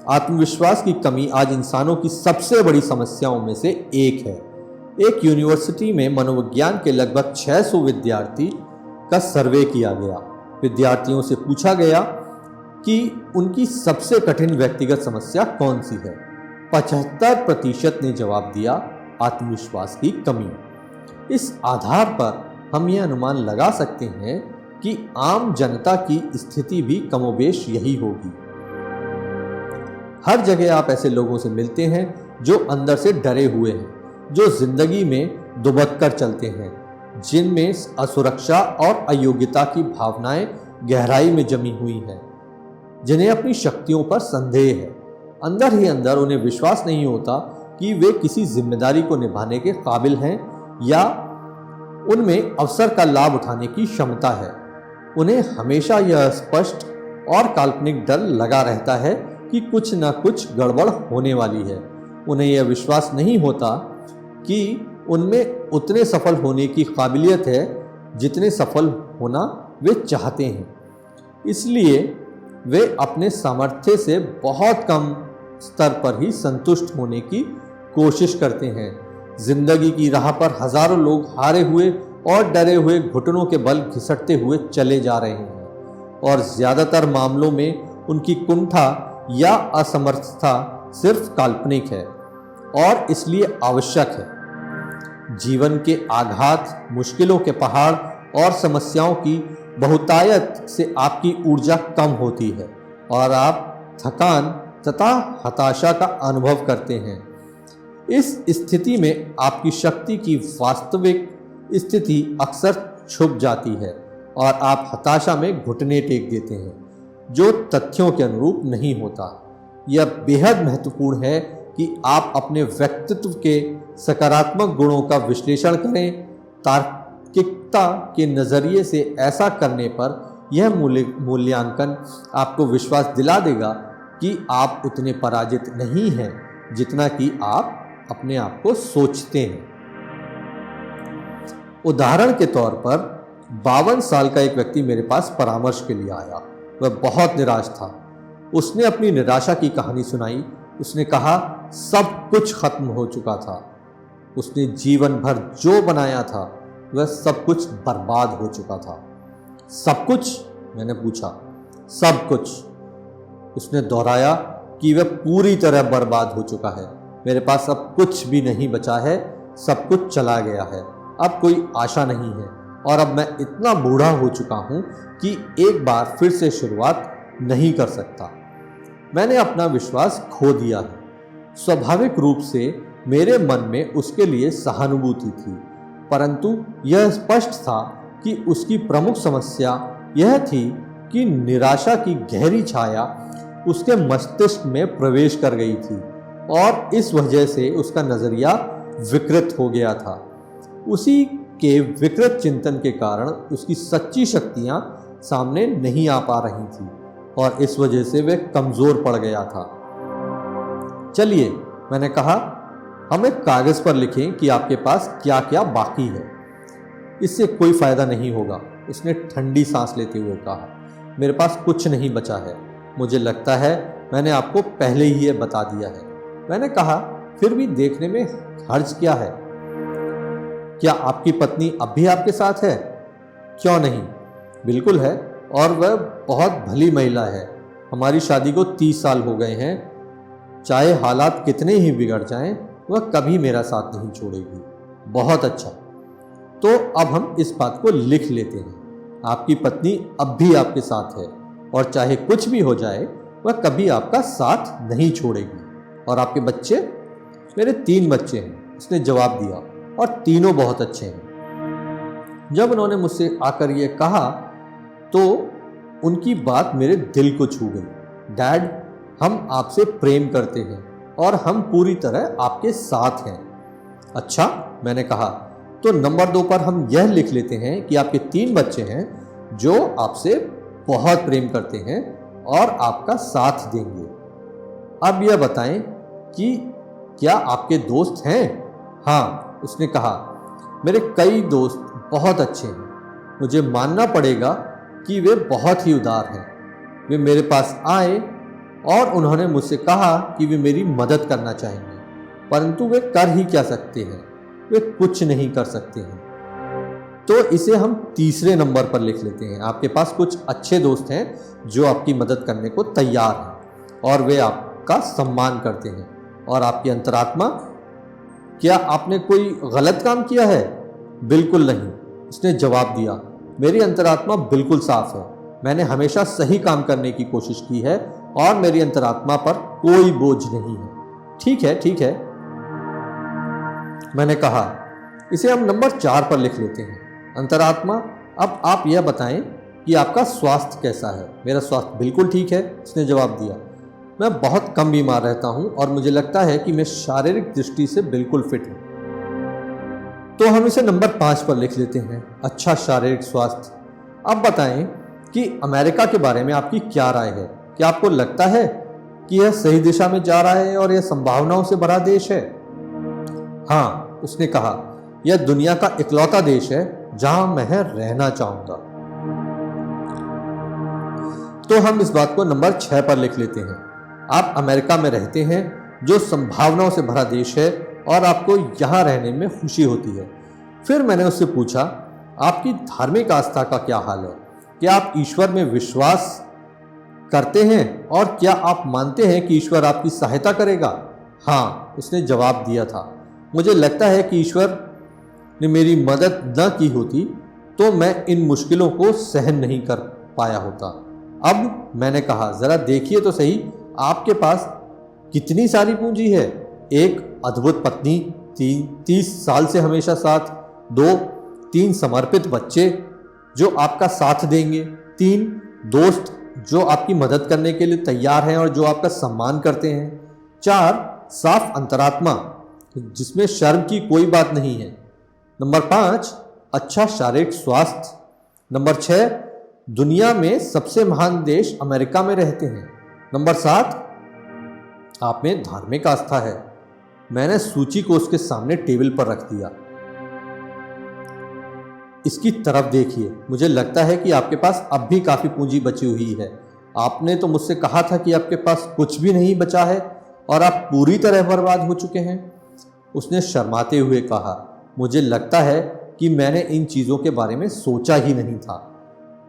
आत्मविश्वास की कमी आज इंसानों की सबसे बड़ी समस्याओं में से एक है। एक यूनिवर्सिटी में मनोविज्ञान के लगभग 600 विद्यार्थी का सर्वे किया गया। विद्यार्थियों से पूछा गया कि उनकी सबसे कठिन व्यक्तिगत समस्या कौन सी है। 75% ने जवाब दिया, आत्मविश्वास की कमी। इस आधार पर हम यह अनुमान लगा सकते हैं कि आम जनता की स्थिति भी कमोबेश यही होगी। हर जगह आप ऐसे लोगों से मिलते हैं जो अंदर से डरे हुए हैं, जो जिंदगी में दुबक कर चलते हैं, जिनमें असुरक्षा और अयोग्यता की भावनाएं गहराई में जमी हुई हैं, जिन्हें अपनी शक्तियों पर संदेह है। अंदर ही अंदर उन्हें विश्वास नहीं होता कि वे किसी जिम्मेदारी को निभाने के काबिल हैं या उनमें अवसर का लाभ उठाने की क्षमता है। उन्हें हमेशा यह स्पष्ट और काल्पनिक डर लगा रहता है कि कुछ न कुछ गड़बड़ होने वाली है। उन्हें यह विश्वास नहीं होता कि उनमें उतने सफल होने की काबिलियत है जितने सफल होना वे चाहते हैं। इसलिए वे अपने सामर्थ्य से बहुत कम स्तर पर ही संतुष्ट होने की कोशिश करते हैं। जिंदगी की राह पर हजारों लोग हारे हुए और डरे हुए घुटनों के बल घिसटते हुए चले जा रहे हैं और ज्यादातर मामलों में उनकी कुंठा या असमर्थता सिर्फ काल्पनिक है और इसलिए आवश्यक है। जीवन के आघात, मुश्किलों के पहाड़ और समस्याओं की बहुतायत से आपकी ऊर्जा कम होती है और आप थकान तथा हताशा का अनुभव करते हैं। इस स्थिति में आपकी शक्ति की वास्तविक स्थिति अक्सर छुप जाती है और आप हताशा में घुटने टेक देते हैं, जो तथ्यों के अनुरूप नहीं होता। यह बेहद महत्वपूर्ण है कि आप अपने व्यक्तित्व के सकारात्मक गुणों का विश्लेषण करें। तार्किकता के नज़रिए से ऐसा करने पर यह मूल्यांकन आपको विश्वास दिला देगा कि आप उतने पराजित नहीं हैं जितना कि आप अपने आप को सोचते हैं। उदाहरण के तौर पर 52 साल का एक व्यक्ति मेरे पास परामर्श के लिए आया। वह बहुत निराश था। उसने अपनी निराशा की कहानी सुनाई। उसने कहा सब कुछ खत्म हो चुका था। उसने जीवन भर जो बनाया था वह सब कुछ बर्बाद हो चुका था। सब कुछ? मैंने पूछा। सब कुछ। उसने दोहराया कि वह पूरी तरह बर्बाद हो चुका है। मेरे पास अब कुछ भी नहीं बचा है, सब कुछ चला गया है। अब कोई आशा नहीं है और अब मैं इतना बूढ़ा हो चुका हूँ कि एक बार फिर से शुरुआत नहीं कर सकता। मैंने अपना विश्वास खो दिया है। स्वाभाविक रूप से मेरे मन में उसके लिए सहानुभूति थी, परंतु यह स्पष्ट था कि उसकी प्रमुख समस्या यह थी कि निराशा की गहरी छाया उसके मस्तिष्क में प्रवेश कर गई थी और इस वजह से उसका नजरिया विकृत हो गया था। उसी के विकृत चिंतन के कारण उसकी सच्ची शक्तियां सामने नहीं आ पा रही थी और इस वजह से वह कमजोर पड़ गया था। चलिए, मैंने कहा, हम एक कागज पर लिखें कि आपके पास क्या क्या बाकी है। इससे कोई फायदा नहीं होगा। उसने ठंडी सांस लेते हुए कहा। मेरे पास कुछ नहीं बचा है, मुझे लगता है मैंने आपको पहले ही ये बता दिया है। मैंने कहा, फिर भी देखने में हर्ज क्या है? क्या आपकी पत्नी अब भी आपके साथ है? क्यों नहीं, बिल्कुल है, और वह बहुत भली महिला है। हमारी शादी को 30 साल हो गए हैं। चाहे हालात कितने ही बिगड़ जाएं, वह कभी मेरा साथ नहीं छोड़ेगी। बहुत अच्छा, तो अब हम इस बात को लिख लेते हैं। आपकी पत्नी अब भी आपके साथ है, और चाहे कुछ भी हो जाए वह कभी आपका साथ नहीं छोड़ेगी। और आपके बच्चे? मेरे 3 बच्चे हैं, उसने जवाब दिया, और तीनों बहुत अच्छे हैं। जब उन्होंने मुझसे आकर ये कहा तो उनकी बात मेरे दिल को छू गई। डैड, हम आपसे प्रेम करते हैं और हम पूरी तरह आपके साथ हैं। अच्छा, मैंने कहा, तो नंबर 2 पर हम यह लिख लेते हैं कि आपके 3 बच्चे हैं जो आपसे बहुत प्रेम करते हैं और आपका साथ देंगे। अब यह बताएं कि क्या आपके दोस्त हैं? हाँ, उसने कहा, मेरे कई दोस्त बहुत अच्छे हैं। मुझे मानना पड़ेगा कि वे बहुत ही उदार हैं। वे मेरे पास आए और उन्होंने मुझसे कहा कि वे मेरी मदद करना चाहेंगे, परंतु वे कर ही क्या सकते हैं? वे कुछ नहीं कर सकते हैं। तो इसे हम तीसरे नंबर पर लिख लेते हैं। आपके पास कुछ अच्छे दोस्त हैं जो आपकी मदद करने को तैयार हैं और वे आपका सम्मान करते हैं। और आपकी अंतरात्मा? क्या आपने कोई गलत काम किया है? बिल्कुल नहीं, उसने जवाब दिया। मेरी अंतरात्मा बिल्कुल साफ है। मैंने हमेशा सही काम करने की कोशिश की है और मेरी अंतरात्मा पर कोई बोझ नहीं है। ठीक है, ठीक है, मैंने कहा। इसे हम नंबर 4 पर लिख लेते हैं। अंतरात्मा, अब आप यह बताएं कि आपका स्वास्थ्य कैसा है? मेरा स्वास्थ्य बिल्कुल ठीक है, उसने जवाब दिया। मैं बहुत कम बीमार रहता हूं और मुझे लगता है कि मैं शारीरिक दृष्टि से बिल्कुल फिट हूं। तो हम इसे नंबर 5 पर लिख लेते हैं। अच्छा, शारीरिक स्वास्थ्य। अब बताएं कि अमेरिका के बारे में आपकी क्या राय है? क्या आपको लगता है कि यह सही दिशा में जा रहा है और यह संभावनाओं से भरा देश है? हाँ, उसने कहा, यह दुनिया का इकलौता देश है जहां मैं रहना चाहूंगा। तो हम इस बात को नंबर 6 पर लिख लेते हैं। आप अमेरिका में रहते हैं जो संभावनाओं से भरा देश है और आपको यहां रहने में खुशी होती है। फिर मैंने उससे पूछा, आपकी धार्मिक आस्था का क्या हाल है? क्या आप ईश्वर में विश्वास करते हैं और क्या आप मानते हैं कि ईश्वर आपकी सहायता करेगा? हाँ, उसने जवाब दिया था। मुझे लगता है कि ईश्वर ने मेरी मदद न की होती तो मैं इन मुश्किलों को सहन नहीं कर पाया होता। अब मैंने कहा, जरा देखिए तो सही, आपके पास कितनी सारी पूंजी है। एक अद्भुत पत्नी, 30 साल से हमेशा साथ, 3 समर्पित बच्चे जो आपका साथ देंगे, 3 दोस्त जो आपकी मदद करने के लिए तैयार हैं और जो आपका सम्मान करते हैं, 4 साफ अंतरात्मा जिसमें शर्म की कोई बात नहीं है, नंबर 5 अच्छा शारीरिक स्वास्थ्य, नंबर 6 दुनिया में सबसे महान देश अमेरिका में रहते हैं, नंबर 7 आप में धार्मिक आस्था है। मैंने सूची को उसके सामने टेबल पर रख दिया। इसकी तरफ देखिए, मुझे लगता है कि आपके पास अब भी काफी पूंजी बची हुई है। आपने तो मुझसे कहा था कि आपके पास कुछ भी नहीं बचा है और आप पूरी तरह बर्बाद हो चुके हैं। उसने शर्माते हुए कहा, मुझे लगता है कि मैंने इन चीज़ों के बारे में सोचा ही नहीं था।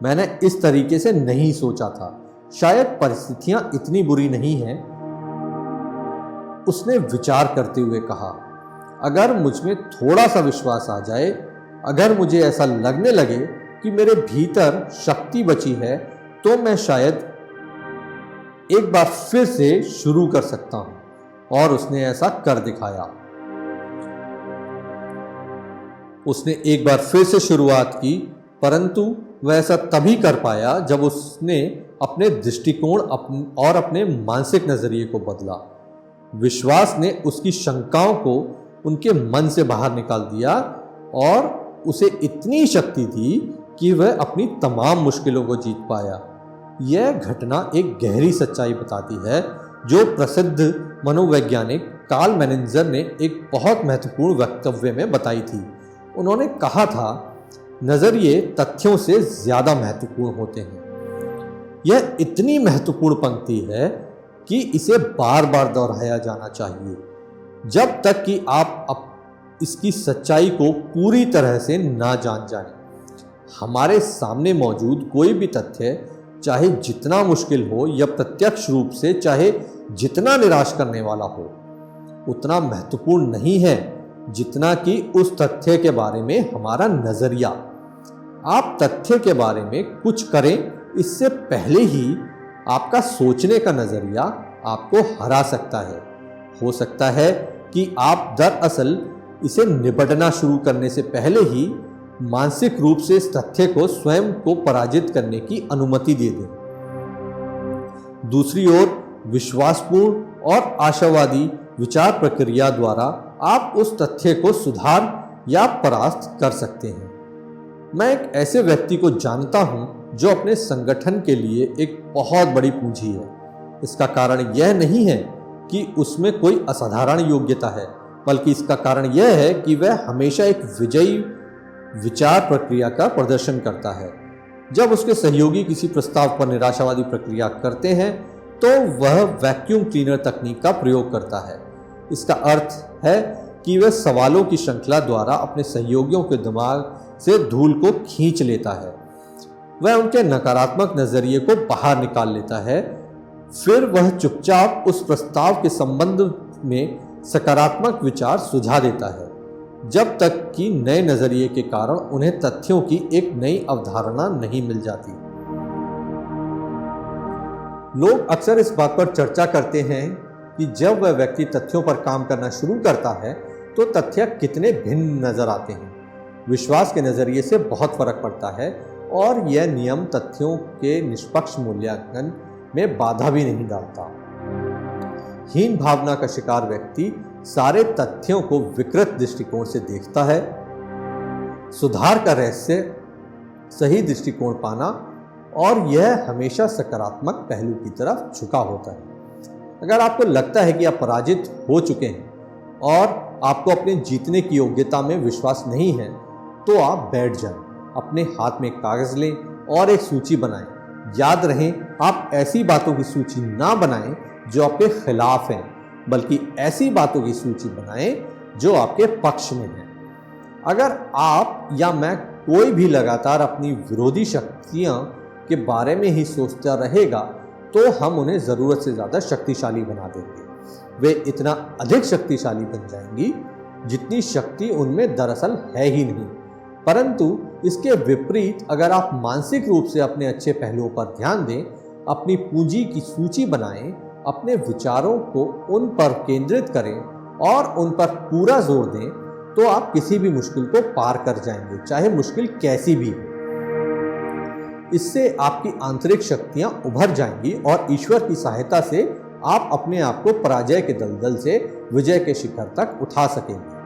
मैंने इस तरीके से नहीं सोचा था। शायद परिस्थितियां इतनी बुरी नहीं हैं। उसने विचार करते हुए कहा, अगर मुझ में थोड़ा सा विश्वास आ जाए, अगर मुझे ऐसा लगने लगे कि मेरे भीतर शक्ति बची है, तो मैं शायद एक बार फिर से शुरू कर सकता हूं। और उसने ऐसा कर दिखाया। उसने एक बार फिर से शुरुआत की, परंतु वह ऐसा तभी कर पाया जब उसने अपने दृष्टिकोण और अपने मानसिक नजरिए को बदला। विश्वास ने उसकी शंकाओं को उनके मन से बाहर निकाल दिया और उसे इतनी शक्ति दी कि वह अपनी तमाम मुश्किलों को जीत पाया। यह घटना एक गहरी सच्चाई बताती है जो प्रसिद्ध मनोवैज्ञानिक कार्ल मैनेंजर ने एक बहुत महत्वपूर्ण वक्तव्य में बताई थी। उन्होंने कहा था नजरिए तथ्यों से ज्यादा महत्वपूर्ण होते हैं। यह इतनी महत्वपूर्ण पंक्ति है कि इसे बार बार दोहराया जाना चाहिए जब तक कि आप इसकी सच्चाई को पूरी तरह से ना जान जाएं। हमारे सामने मौजूद कोई भी तथ्य चाहे जितना मुश्किल हो या प्रत्यक्ष रूप से चाहे जितना निराश करने वाला हो, उतना महत्वपूर्ण नहीं है जितना कि उस तथ्य के बारे में हमारा नजरिया। आप तथ्य के बारे में कुछ करें इससे पहले ही आपका सोचने का नजरिया आपको हरा सकता है। हो सकता है कि आप दरअसल इसे निपटना शुरू करने से पहले ही मानसिक रूप से इस तथ्य को स्वयं को पराजित करने की अनुमति दे दें। दूसरी ओर विश्वासपूर्ण और आशावादी विचार प्रक्रिया द्वारा आप उस तथ्य को सुधार या परास्त कर सकते हैं। मैं एक ऐसे व्यक्ति को जानता हूं जो अपने संगठन के लिए एक बहुत बड़ी पूंजी है। इसका कारण यह नहीं है कि उसमें कोई असाधारण योग्यता है, बल्कि इसका कारण यह है कि वह हमेशा एक विजयी विचार प्रक्रिया का प्रदर्शन करता है। जब उसके सहयोगी किसी प्रस्ताव पर निराशावादी प्रक्रिया करते हैं तो वह वैक्यूम क्लीनर तकनीक का प्रयोग करता है। इसका अर्थ है कि वह सवालों की श्रृंखला द्वारा अपने सहयोगियों के दिमाग से धूल को खींच लेता है। वह उनके नकारात्मक नजरिए को बाहर निकाल लेता है। फिर वह चुपचाप उस प्रस्ताव के संबंध में सकारात्मक विचार सुझा देता है, जब तक कि नए नजरिए के कारण उन्हें तथ्यों की एक नई अवधारणा नहीं मिल जाती। लोग अक्सर इस बात पर चर्चा करते हैं कि जब वह व्यक्ति तथ्यों पर काम करना शुरू करता है तो तथ्य कितने भिन्न नजर आते हैं। विश्वास के नजरिए से बहुत फर्क पड़ता है और यह नियम तथ्यों के निष्पक्ष मूल्यांकन में बाधा भी नहीं डालता। हीन भावना का शिकार व्यक्ति सारे तथ्यों को विकृत दृष्टिकोण से देखता है। सुधार का रहस्य सही दृष्टिकोण पाना और यह हमेशा सकारात्मक पहलू की तरफ झुका होता है। अगर आपको लगता है कि आप पराजित हो चुके हैं और आपको अपने जीतने की योग्यता में विश्वास नहीं है, तो आप बैठ जाएं, अपने हाथ में कागज लें और एक सूची बनाएं। याद रहे, आप ऐसी बातों की सूची ना बनाएं जो आपके खिलाफ हैं, बल्कि ऐसी बातों की सूची बनाएं जो आपके पक्ष में है। अगर आप या मैं कोई भी लगातार अपनी विरोधी शक्तियां के बारे में ही सोचता रहेगा तो हम उन्हें जरूरत से ज्यादा शक्तिशाली बना देंगे। वे इतना अधिक शक्तिशाली बन जाएंगी जितनी शक्ति उनमें दरअसल है ही नहीं। परंतु इसके विपरीत अगर आप मानसिक रूप से अपने अच्छे पहलुओं पर ध्यान दें, अपनी पूंजी की सूची बनाएं, अपने विचारों को उन पर केंद्रित करें और उन पर पूरा जोर दें, तो आप किसी भी मुश्किल को पार कर जाएंगे, चाहे मुश्किल कैसी भी हो। इससे आपकी आंतरिक शक्तियां उभर जाएंगी और ईश्वर की सहायता से आप अपने आप को पराजय के दलदल से विजय के शिखर तक उठा सकेंगे।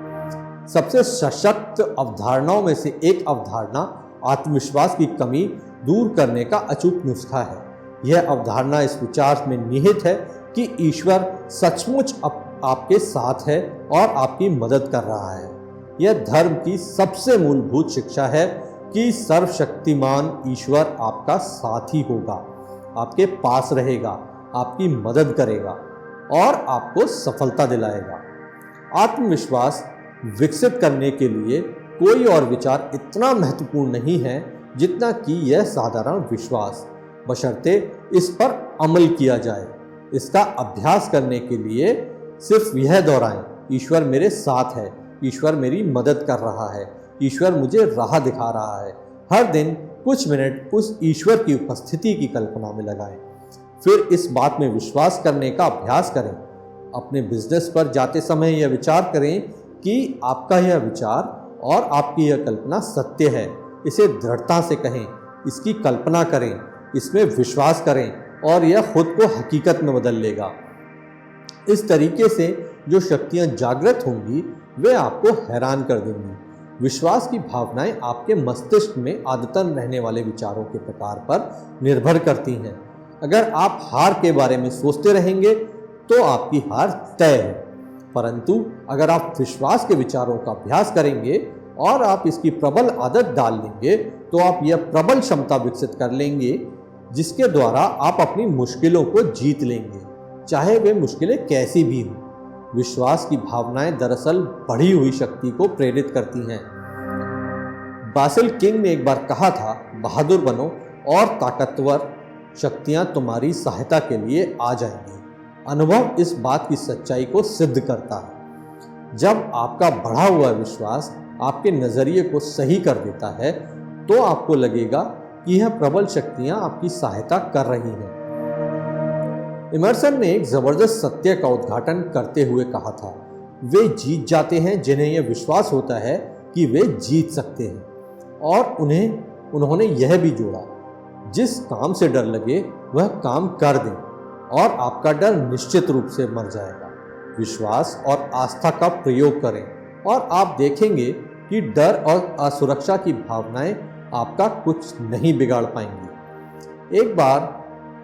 सबसे सशक्त अवधारणाओं में से एक अवधारणा आत्मविश्वास की कमी दूर करने का अचूक नुस्खा है। यह अवधारणा इस विचार में निहित है कि ईश्वर सचमुच आपके साथ है और आपकी मदद कर रहा है। यह धर्म की सबसे मूलभूत शिक्षा है कि सर्वशक्तिमान ईश्वर आपका साथी होगा, आपके पास रहेगा, आपकी मदद करेगा और आपको सफलता दिलाएगा। आत्मविश्वास विकसित करने के लिए कोई और विचार इतना महत्वपूर्ण नहीं है जितना कि यह साधारण विश्वास, बशर्ते इस पर अमल किया जाए। इसका अभ्यास करने के लिए सिर्फ यह दोहराएं, ईश्वर मेरे साथ है, ईश्वर मेरी मदद कर रहा है, ईश्वर मुझे राह दिखा रहा है। हर दिन कुछ मिनट उस ईश्वर की उपस्थिति की कल्पना में लगाएं। फिर इस बात में विश्वास करने का अभ्यास करें। अपने बिजनेस पर जाते समय यह विचार करें कि आपका यह विचार और आपकी यह कल्पना सत्य है। इसे दृढ़ता से कहें, इसकी कल्पना करें, इसमें विश्वास करें और यह खुद को हकीकत में बदल लेगा। इस तरीके से जो शक्तियां जागृत होंगी वे आपको हैरान कर देंगी। विश्वास की भावनाएं आपके मस्तिष्क में आदतन रहने वाले विचारों के प्रकार पर निर्भर करती हैं। अगर आप हार के बारे में सोचते रहेंगे तो आपकी हार तय है, परंतु अगर आप विश्वास के विचारों का अभ्यास करेंगे और आप इसकी प्रबल आदत डाल लेंगे तो आप यह प्रबल क्षमता विकसित कर लेंगे जिसके द्वारा आप अपनी मुश्किलों को जीत लेंगे, चाहे वे मुश्किलें कैसी भी हों। विश्वास की भावनाएं दरअसल बढ़ी हुई शक्ति को प्रेरित करती हैं। बासिल किंग ने एक बार कहा था, बहादुर बनो और ताकतवर शक्तियां तुम्हारी सहायता के लिए आ जाएंगी। अनुभव इस बात की सच्चाई को सिद्ध करता है। जब आपका बढ़ा हुआ विश्वास आपके नजरिए को सही कर देता है तो आपको लगेगा कि यह प्रबल शक्तियां आपकी सहायता कर रही हैं। इमर्सन ने एक जबरदस्त सत्य का उद्घाटन करते हुए कहा था, वे जीत जाते हैं जिन्हें यह विश्वास होता है कि वे जीत सकते हैं। और उन्होंने यह भी जोड़ा, जिस काम से डर लगे वह काम कर दें और आपका डर निश्चित रूप से मर जाएगा। विश्वास और आस्था का प्रयोग करें और आप देखेंगे कि डर और असुरक्षा की भावनाएं आपका कुछ नहीं बिगाड़ पाएंगी। एक बार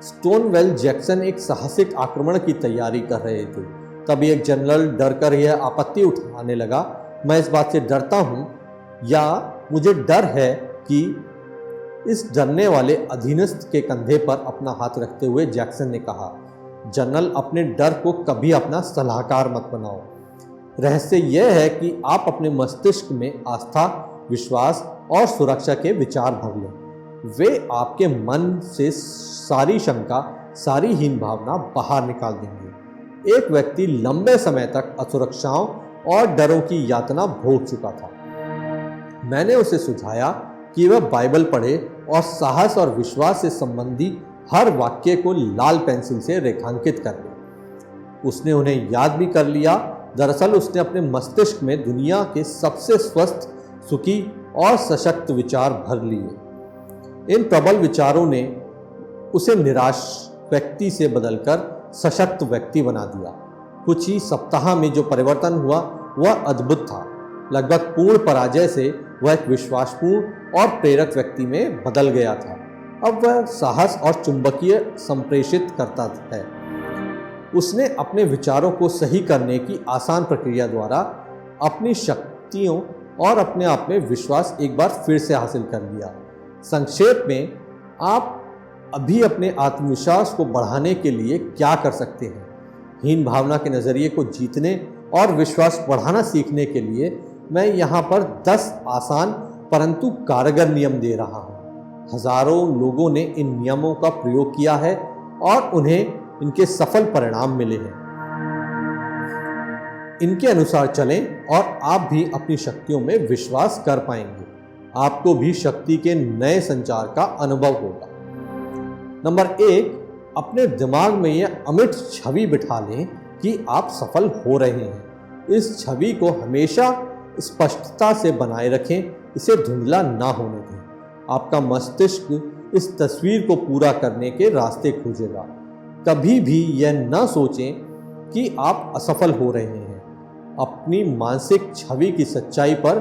स्टोनवेल जैक्सन एक साहसिक आक्रमण की तैयारी कर रहे थे। तभी एक जनरल डर कर यह आपत्ति उठाने लगा, मैं इस बात से डरता हूँ या मुझे डर है कि इस डरने वाले अधीनस्थ के कंधे पर अपना हाथ रखते हुए जैक्सन ने कहा, जनरल अपने डर को कभी अपना सलाहकार मत बनाओ। रहस्य यह है कि आप अपने मस्तिष्क में आस्था, विश्वास और सुरक्षा के विचार भर लें। वे आपके मन से सारी शंका, सारी हीन भावना बाहर निकाल देंगे। एक व्यक्ति लंबे समय तक असुरक्षाओं और डरों की यातना भोग चुका था। मैंने उसे सुझाया कि वह बाइबल पढ़े और साहस और विश्वास से संबंधी हर वाक्य को लाल पेंसिल से रेखांकित कर ले। उसने उन्हें याद भी कर लिया। दरअसल उसने अपने मस्तिष्क में दुनिया के सबसे स्वस्थ, सुखी और सशक्त विचार भर लिए। इन प्रबल विचारों ने उसे निराश व्यक्ति से बदलकर सशक्त व्यक्ति बना दिया। कुछ ही सप्ताह में जो परिवर्तन हुआ वह अद्भुत था। लगभग पूर्ण पराजय से वह एक विश्वासपूर्ण और प्रेरक व्यक्ति में बदल गया था। अब वह साहस और चुंबकीय संप्रेषित करता है। उसने अपने विचारों को सही करने की आसान प्रक्रिया द्वारा अपनी शक्तियों और अपने आप में विश्वास एक बार फिर से हासिल कर लिया। संक्षेप में, आप अभी अपने आत्मविश्वास को बढ़ाने के लिए क्या कर सकते हैं? हीन भावना के नज़रिए को जीतने और विश्वास बढ़ाना सीखने के लिए मैं यहाँ पर 10 आसान परंतु कारगर नियम दे रहा हूँ। हजारों लोगों ने इन नियमों का प्रयोग किया है और उन्हें इनके सफल परिणाम मिले हैं। इनके अनुसार चलें और आप भी अपनी शक्तियों में विश्वास कर पाएंगे। आपको भी शक्ति के नए संचार का अनुभव होगा। नंबर 1, अपने दिमाग में यह अमिट छवि बिठा लें कि आप सफल हो रहे हैं। इस छवि को हमेशा स्पष्टता से बनाए रखें, इसे धुंधला ना होने दें। आपका मस्तिष्क इस तस्वीर को पूरा करने के रास्ते खोजेगा। कभी भी यह ना सोचें कि आप असफल हो रहे हैं। अपनी मानसिक छवि की सच्चाई पर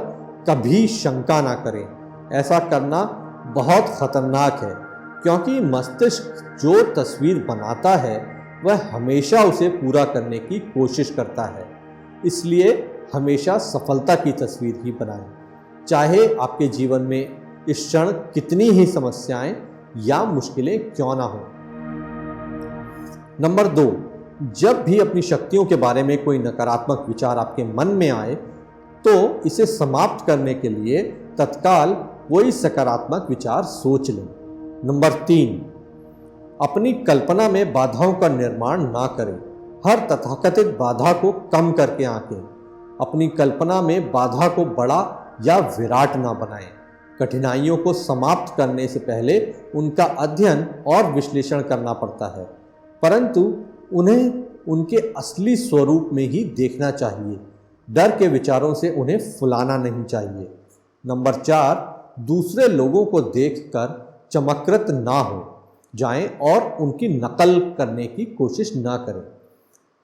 कभी शंका ना करें। ऐसा करना बहुत खतरनाक है, क्योंकि मस्तिष्क जो तस्वीर बनाता है वह हमेशा उसे पूरा करने की कोशिश करता है। इसलिए हमेशा सफलता की तस्वीर ही बनाएं, चाहे आपके जीवन में इस क्षण कितनी ही समस्याएं या मुश्किलें क्यों ना हो। नंबर 2, जब भी अपनी शक्तियों के बारे में कोई नकारात्मक विचार आपके मन में आए तो इसे समाप्त करने के लिए तत्काल कोई सकारात्मक विचार सोच लें। नंबर 3, अपनी कल्पना में बाधाओं का निर्माण ना करें। हर तथाकथित बाधा को कम करके आंकें। अपनी कल्पना में बाधा को बड़ा या विराट ना बनाएं। कठिनाइयों को समाप्त करने से पहले उनका अध्ययन और विश्लेषण करना पड़ता है, परंतु उन्हें उनके असली स्वरूप में ही देखना चाहिए। डर के विचारों से उन्हें फुलाना नहीं चाहिए। नंबर 4, दूसरे लोगों को देखकर चमत्कृत ना हो जाएं और उनकी नकल करने की कोशिश ना करें।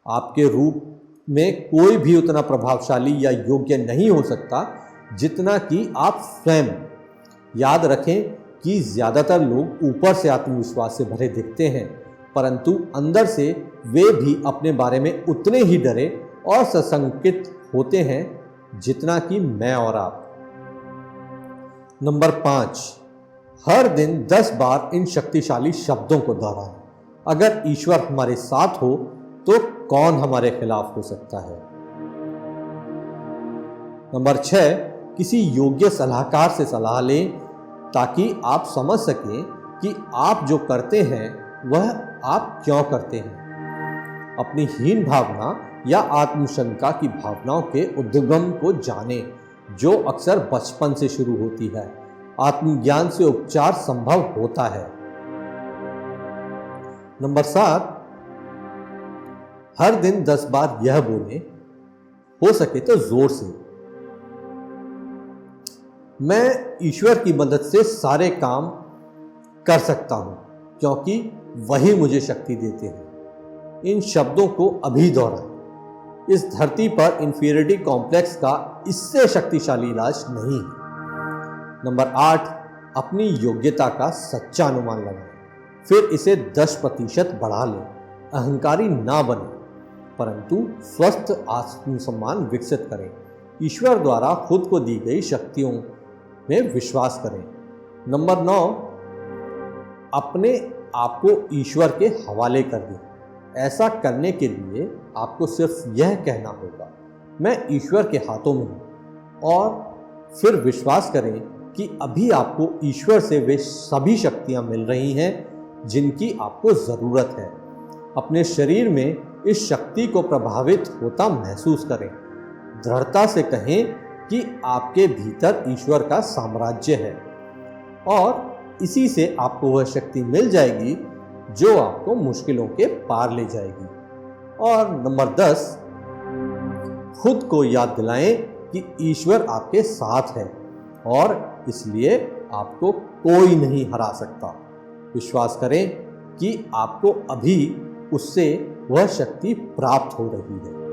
आपके रूप में कोई भी उतना प्रभावशाली या योग्य नहीं हो सकता जितना कि आप स्वयं। याद रखें कि ज़्यादातर लोग ऊपर से आत्मविश्वास से भरे दिखते हैं, परंतु अंदर से वे भी अपने बारे में उतने ही डरे और सशंकित होते हैं जितना कि मैं और आप। नंबर 5, हर दिन 10 बार इन शक्तिशाली शब्दों को दोहराएं। अगर ईश्वर हमारे साथ हो तो कौन हमारे खिलाफ हो सकता है। नंबर 6, किसी योग्य सलाहकार से सलाह लें ताकि आप समझ सकें कि आप जो करते हैं वह आप क्यों करते हैं। अपनी हीन भावना या आत्मशंका की भावनाओं के उद्गम को जानें, जो अक्सर बचपन से शुरू होती है। आत्मज्ञान से उपचार संभव होता है। नंबर 7, हर दिन 10 बार यह बोलें, हो सके तो जोर से, मैं ईश्वर की मदद से सारे काम कर सकता हूं क्योंकि वही मुझे शक्ति देते हैं। इन शब्दों को अभी दोहराएं। इस धरती पर इंफीरियरिटी कॉम्प्लेक्स का इससे शक्तिशाली इलाज नहीं है। नंबर 8, अपनी योग्यता का सच्चा अनुमान लगाएं, फिर इसे 10% बढ़ा लें। अहंकारी ना बने, परंतु स्वस्थ आत्मसम्मान विकसित करें। ईश्वर द्वारा खुद को दी गई शक्तियों में विश्वास करें। नंबर 9, अपने आप को ईश्वर के हवाले कर दें। ऐसा करने के लिए आपको सिर्फ यह कहना होगा, मैं ईश्वर के हाथों में हूँ, और फिर विश्वास करें कि अभी आपको ईश्वर से वे सभी शक्तियाँ मिल रही हैं जिनकी आपको ज़रूरत है। अपने शरीर में इस शक्ति को प्रभावित होता महसूस करें। दृढ़ता से कहें कि आपके भीतर ईश्वर का साम्राज्य है और इसी से आपको वह शक्ति मिल जाएगी जो आपको मुश्किलों के पार ले जाएगी। और नंबर 10, खुद को याद दिलाएं कि ईश्वर आपके साथ है और इसलिए आपको कोई नहीं हरा सकता। विश्वास करें कि आपको अभी उससे वह शक्ति प्राप्त हो रही है।